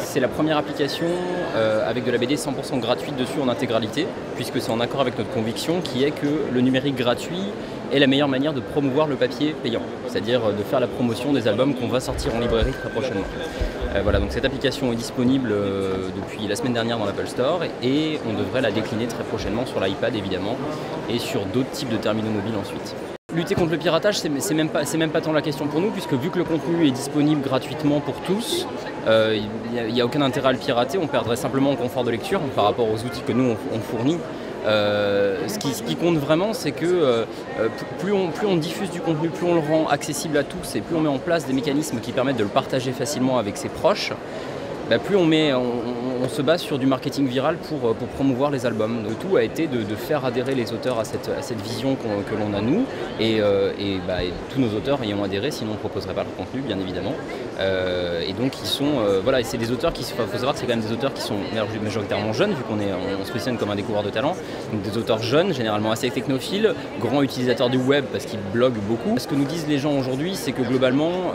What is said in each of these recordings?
C'est la première application avec de la BD 100% gratuite dessus en intégralité, puisque c'est en accord avec notre conviction qui est que le numérique gratuit est la meilleure manière de promouvoir le papier payant, c'est-à-dire de faire la promotion des albums qu'on va sortir en librairie très prochainement. Voilà, donc cette application est disponible depuis la semaine dernière dans l'Apple Store et on devrait la décliner très prochainement sur l'iPad évidemment et sur d'autres types de terminaux mobiles ensuite. Lutter contre le piratage, c'est même pas tant la question pour nous, puisque vu que le contenu est disponible gratuitement pour tous, il n'y a aucun intérêt à le pirater, on perdrait simplement en confort de lecture par rapport aux outils que nous on fournit. Ce qui compte vraiment, c'est que plus on diffuse du contenu, plus on le rend accessible à tous et plus on met en place des mécanismes qui permettent de le partager facilement avec ses proches, plus on se base sur du marketing viral pour promouvoir les albums. Le tout a été de faire adhérer les auteurs à cette vision que l'on a nous et tous nos auteurs y ont adhéré, sinon on ne proposerait pas leur contenu bien évidemment. Et donc ils sont, voilà, c'est des auteurs qui, faut savoir que c'est quand même des auteurs qui sont majoritairement jeunes vu qu'on se positionne comme un découvreur de talent. Donc des auteurs jeunes, généralement assez technophiles, grands utilisateurs du web parce qu'ils bloguent beaucoup. Ce que nous disent les gens aujourd'hui, c'est que globalement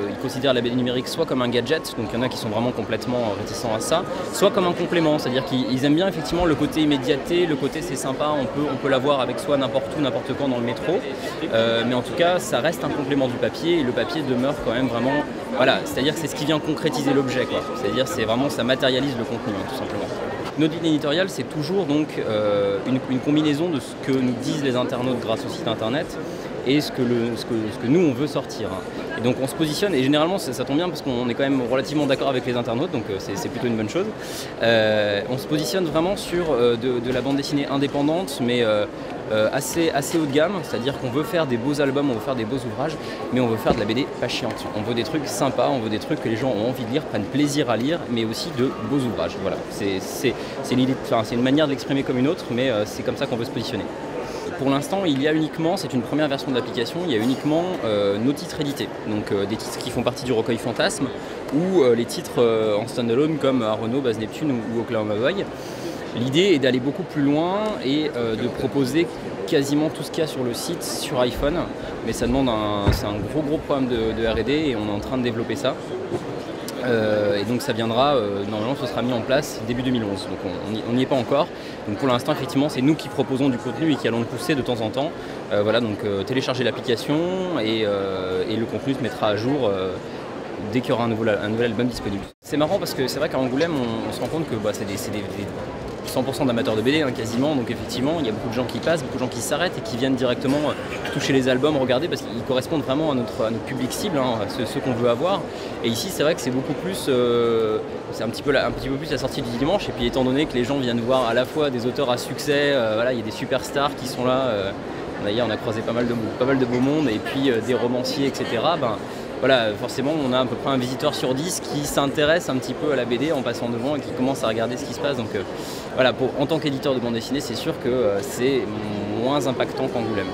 ils considèrent la BD numérique soit comme un gadget, donc il y en a qui sont vraiment complètement réticents à ça, soit comme un complément, c'est-à-dire qu'ils aiment bien effectivement le côté immédiateté, le côté c'est sympa, on peut l'avoir avec soi n'importe où, n'importe quand dans le métro, mais en tout cas ça reste un complément du papier et le papier demeure quand même vraiment, voilà, c'est-à-dire que c'est ce qui vient concrétiser l'objet, c'est-à-dire c'est vraiment, ça matérialise le contenu tout simplement. Notre ligne éditoriale, c'est toujours donc une combinaison de ce que nous disent les internautes grâce au site internet et ce que nous on veut sortir. Et donc on se positionne, et généralement ça tombe bien parce qu'on est quand même relativement d'accord avec les internautes, donc c'est plutôt une bonne chose. On se positionne vraiment sur de la bande dessinée indépendante, mais assez haut de gamme, c'est-à-dire qu'on veut faire des beaux albums, on veut faire des beaux ouvrages, mais on veut faire de la BD pas chiante. On veut des trucs sympas, on veut des trucs que les gens ont envie de lire, prennent plaisir à lire, mais aussi de beaux ouvrages. Voilà, c'est une manière de l'exprimer comme une autre, mais c'est comme ça qu'on veut se positionner. Pour l'instant, il y a uniquement, c'est une première version de l'application, il y a uniquement nos titres édités, donc des titres qui font partie du recueil Fantasme ou les titres en standalone comme Arono, Baz Neptune ou Oklahoma Boy. L'idée est d'aller beaucoup plus loin et de proposer quasiment tout ce qu'il y a sur le site sur iPhone, mais ça demande c'est un gros problème de R&D et on est en train de développer ça. Et donc ça viendra, normalement ce sera mis en place début 2011, donc on n'y est pas encore. Donc pour l'instant effectivement c'est nous qui proposons du contenu et qui allons le pousser de temps en temps. Voilà, donc téléchargez l'application et le contenu se mettra à jour dès qu'il y aura un nouvel album disponible. C'est marrant parce que c'est vrai qu'à Angoulême on se rend compte que c'est des 100% d'amateurs de BD quasiment, donc effectivement il y a beaucoup de gens qui passent, beaucoup de gens qui s'arrêtent et qui viennent directement toucher les albums, regarder parce qu'ils correspondent vraiment à notre public cible, ceux qu'on veut avoir. Et ici c'est vrai que c'est beaucoup plus, c'est un petit peu plus la sortie du dimanche, et puis étant donné que les gens viennent voir à la fois des auteurs à succès, voilà, il y a des superstars qui sont là, d'ailleurs on a croisé pas mal de beau monde, et puis des romanciers etc. Voilà, forcément on a à peu près un visiteur sur 10 qui s'intéresse un petit peu à la BD en passant devant et qui commence à regarder ce qui se passe. Donc voilà, en tant qu'éditeur de bande dessinée, c'est sûr que c'est moins impactant qu'Angoulême.